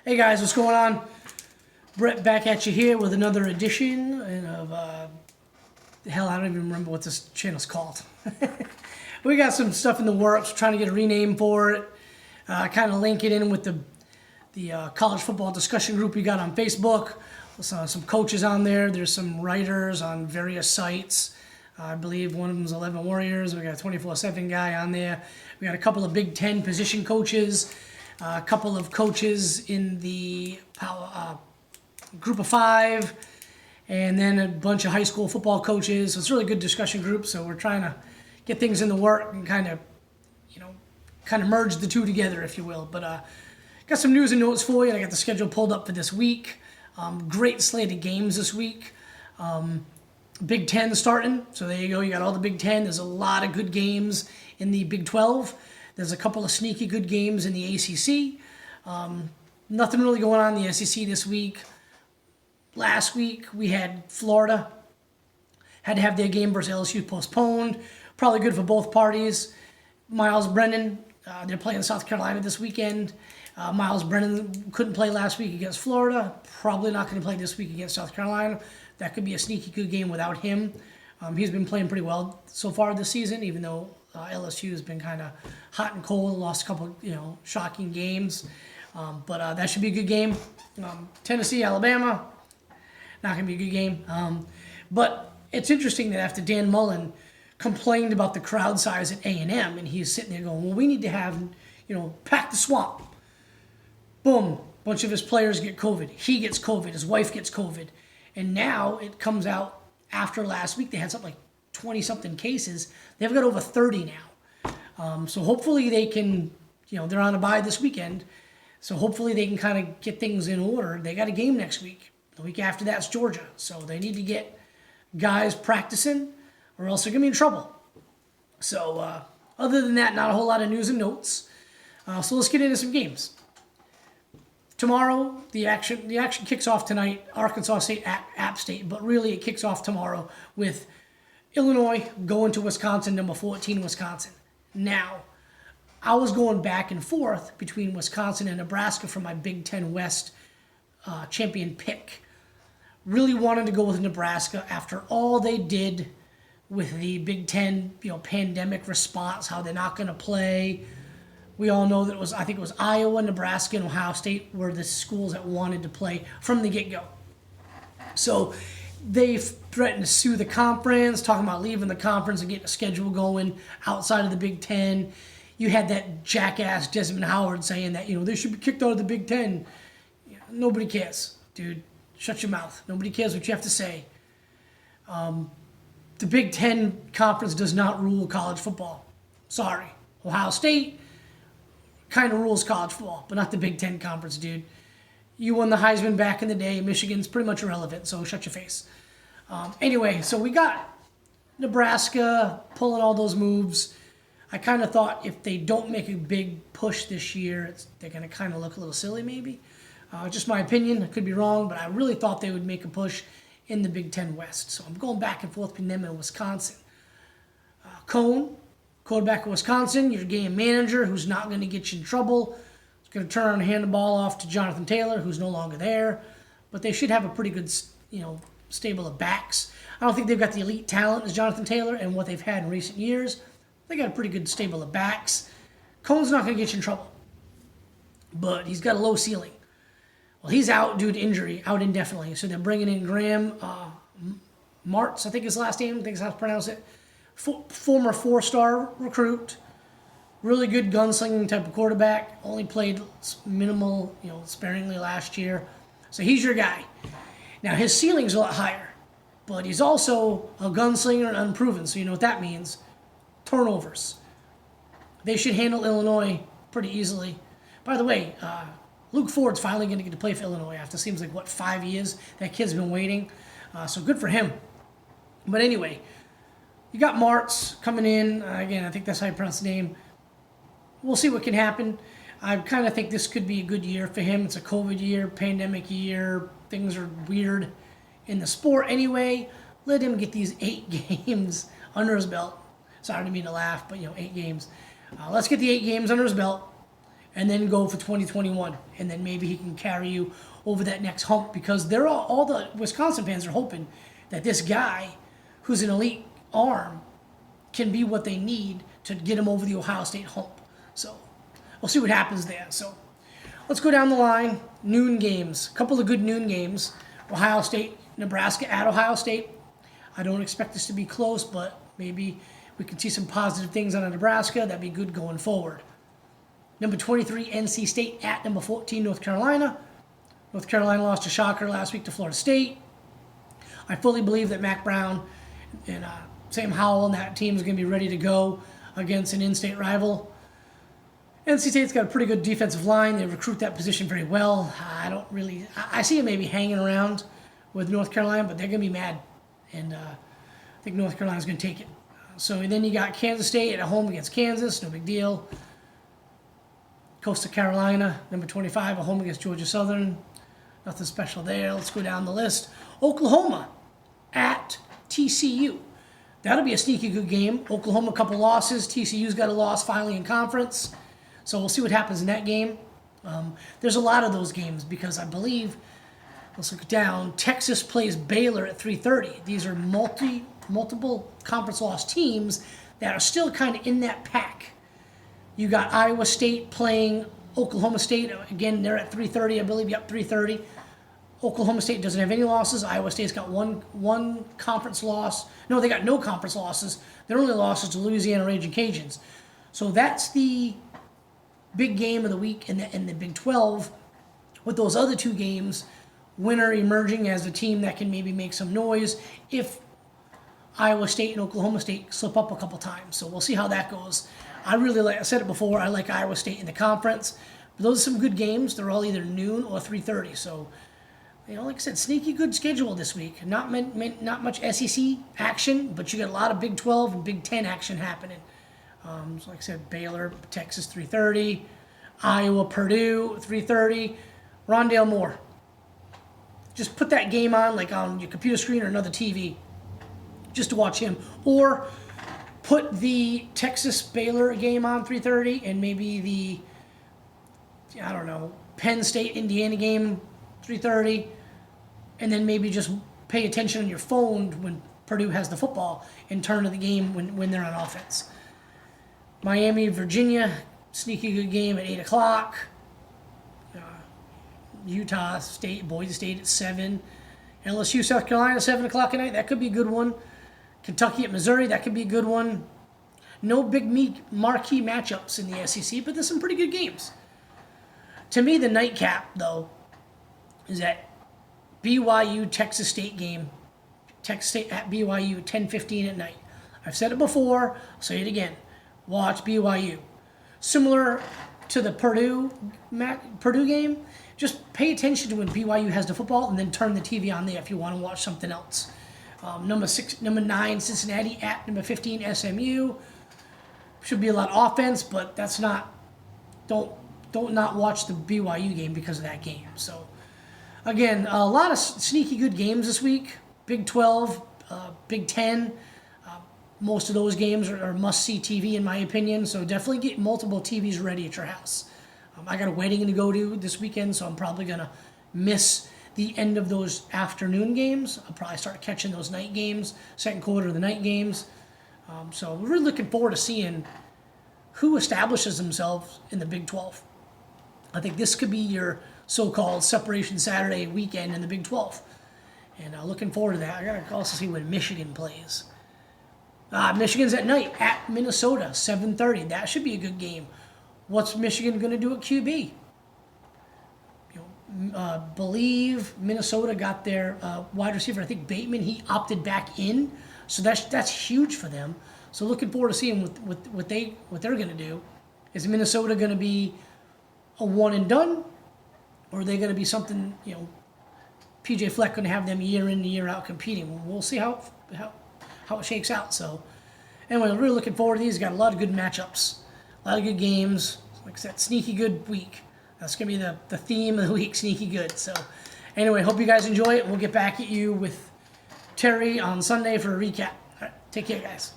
Hey guys, what's going on? Brett back at you here with another edition of, hell, I don't even remember what this channel's called. We got some stuff in the works, trying to get a rename for it, kind of link it in with the college football discussion group we got on Facebook. Some coaches on there, there's some writers on various sites. I believe one of them is 11 Warriors. We got a 24/7 guy on there. We got a couple of Big Ten position coaches. A couple of coaches in the group of 5, and then a bunch of high school football coaches. So it's a really good discussion group. So we're trying to get things in the work and kind of merge the two together, if you will. But got some news and notes for you. I got the schedule pulled up for this week. Great slate of games this week. Big Ten starting. So there you go. You got all the Big Ten. There's a lot of good games in the Big 12. There's a couple of sneaky good games in the ACC. Nothing really going on in the SEC this week. Last week, we had Florida. Had to have their game versus LSU postponed. Probably good for both parties. Miles Brennan, they're playing South Carolina this weekend. Miles Brennan couldn't play last week against Florida. Probably not going to play this week against South Carolina. That could be a sneaky good game without him. He's been playing pretty well so far this season, even though LSU has been kind of hot and cold, lost a couple, shocking games. But that should be a good game. Tennessee, Alabama, not going to be a good game. But it's interesting that after Dan Mullen complained about the crowd size at A&M, and he's sitting there going, well, we need to have, pack the swamp. Boom, a bunch of his players get COVID. He gets COVID. His wife gets COVID. And now it comes out after last week, they had something like 20-something cases. They've got over 30 now. So hopefully they can, they're on a bye this weekend. So hopefully they can kind of get things in order. They got a game next week. The week after that's Georgia. So they need to get guys practicing or else they're going to be in trouble. So other than that, not a whole lot of news and notes. So let's get into some games. Tomorrow, the action kicks off tonight, Arkansas State, App State, but really it kicks off tomorrow with Illinois going to Wisconsin, number 14 Wisconsin. Now, I was going back and forth between Wisconsin and Nebraska for my Big Ten West champion pick. Really wanted to go with Nebraska after all they did with the Big Ten, pandemic response, how they're not going to play. We all know that I think it was Iowa, Nebraska, and Ohio State were the schools that wanted to play from the get-go. So they threatened to sue the conference, talking about leaving the conference and getting a schedule going outside of the Big Ten. You had that jackass Desmond Howard saying that, they should be kicked out of the Big Ten. Nobody cares, dude. Shut your mouth. Nobody cares what you have to say. The Big Ten conference does not rule college football. Sorry. Ohio State kind of rules college football, but not the Big Ten conference, dude. You won the Heisman back in the day. Michigan's pretty much irrelevant, so shut your face. Anyway, so we got Nebraska pulling all those moves. I kind of thought if they don't make a big push this year, they're going to kind of look a little silly maybe. Just my opinion. I could be wrong, but I really thought they would make a push in the Big Ten West. So I'm going back and forth between them and Wisconsin. Cone, quarterback of Wisconsin, your game manager who's not going to get you in trouble. He's going to turn around and hand the ball off to Jonathan Taylor, who's no longer there. But they should have a pretty good, stable of backs. I don't think they've got the elite talent as Jonathan Taylor and what they've had in recent years. They got a pretty good stable of backs. Cone's not going to get you in trouble. But he's got a low ceiling. Well, he's out due to injury, out indefinitely. So they're bringing in Graham Martz, I think his last name, I think is how to pronounce it. Former 4-star recruit, really good gunslinging type of quarterback, only played minimal, sparingly last year. So he's your guy. Now his ceiling's a lot higher, but he's also a gunslinger and unproven, so you know what that means. Turnovers. They should handle Illinois pretty easily. By the way, Luke Ford's finally going to get to play for Illinois after seems like, 5 years? That kid's been waiting. So good for him. But anyway, you got Martz coming in. Again, I think that's how you pronounce the name. We'll see what can happen. I kind of think this could be a good year for him. It's a COVID year, pandemic year. Things are weird in the sport anyway. Let him get these 8 games under his belt. Sorry, I didn't mean to laugh, but 8 games. Let's get the 8 games under his belt. and then go for 2021, and then maybe he can carry you over that next hump, because they're all the Wisconsin fans are hoping that this guy, who's an elite arm, can be what they need to get him over the Ohio State hump. So we'll see what happens there. So let's go down the line. Noon games, a couple of good noon games. Ohio State, Nebraska at Ohio State. I don't expect this to be close, but maybe we can see some positive things out of Nebraska. That'd be good going forward. Number 23, NC State at number 14, North Carolina. North Carolina lost a shocker last week to Florida State. I fully believe that Mac Brown and Sam Howell and that team is going to be ready to go against an in-state rival. NC State's got a pretty good defensive line. They recruit that position very well. I see them maybe hanging around with North Carolina, but they're going to be mad. And I think North Carolina's going to take it. So then you got Kansas State at home against Kansas. No big deal. Coastal Carolina, number 25, at home against Georgia Southern. Nothing special there. Let's go down the list. Oklahoma at TCU. That'll be a sneaky good game. Oklahoma, a couple losses. TCU's got a loss finally in conference. So we'll see what happens in that game. There's a lot of those games because I believe, let's look down, Texas plays Baylor at 3:30. These are multiple conference loss teams that are still kind of in that pack. You got Iowa State playing Oklahoma State. Again, they're at 3:30, I believe. Yep, 3:30. Oklahoma State doesn't have any losses. Iowa State's got one conference loss. No, they got no conference losses. Their only loss is to Louisiana Raging Cajuns. So that's the big game of the week in the Big 12. With those other two games, winner emerging as a team that can maybe make some noise if Iowa State and Oklahoma State slip up a couple times. So we'll see how that goes. I said it before, I like Iowa State in the conference. But those are some good games. They're all either noon or 3:30. So, like I said, sneaky good schedule this week. Not much SEC action, but you got a lot of Big 12 and Big 10 action happening. So like I said, Baylor, Texas, 3:30. Iowa, Purdue, 3:30. Rondale Moore. Just put that game on, like on your computer screen or another TV, just to watch him. Or put the Texas-Baylor game on 3:30 and maybe the, Penn State-Indiana game 3:30, and then maybe just pay attention on your phone when Purdue has the football and turn to the game when they're on offense. Miami, Virginia, sneaky good game at 8 o'clock. Utah State, Boise State at 7. LSU, South Carolina, 7 o'clock at night. That could be a good one. Kentucky at Missouri, that could be a good one. No big marquee matchups in the SEC, but there's some pretty good games. To me, the nightcap, though, is that BYU Texas State game. Texas State at BYU, 10:15 at night. I've said it before, I'll say it again. Watch BYU. Similar to the Purdue game, just pay attention to when BYU has the football and then turn the TV on there if you want to watch something else. Number 9, Cincinnati at number 15, SMU. Should be a lot of offense, but that's not. Don't not watch the BYU game because of that game. So, again, a lot of sneaky good games this week. Big 12, Big 10. Most of those games are must-see TV in my opinion. So definitely get multiple TVs ready at your house. I got a wedding to go to this weekend, so I'm probably gonna miss the end of those afternoon games. I'll probably start catching those night games, second quarter of the night games. So we're really looking forward to seeing who establishes themselves in the Big 12. I think this could be your so-called Separation Saturday weekend in the Big 12. And looking forward to that. I got to also see when Michigan plays. Michigan's at night at Minnesota, 7:30. That should be a good game. What's Michigan going to do at QB? Believe Minnesota got their wide receiver. I think Bateman, he opted back in, so that's huge for them. So looking forward to seeing what they're going to do. Is Minnesota going to be a one and done, or are they going to be something? PJ Fleck going to have them year in and year out competing. We'll see how it shakes out. So anyway, I'm really looking forward to these. Got a lot of good matchups, a lot of good games. Like I said, sneaky good week. That's going to be the theme of the week, sneaky good. So anyway, hope you guys enjoy it. We'll get back at you with Terry on Sunday for a recap. All right, take care, guys.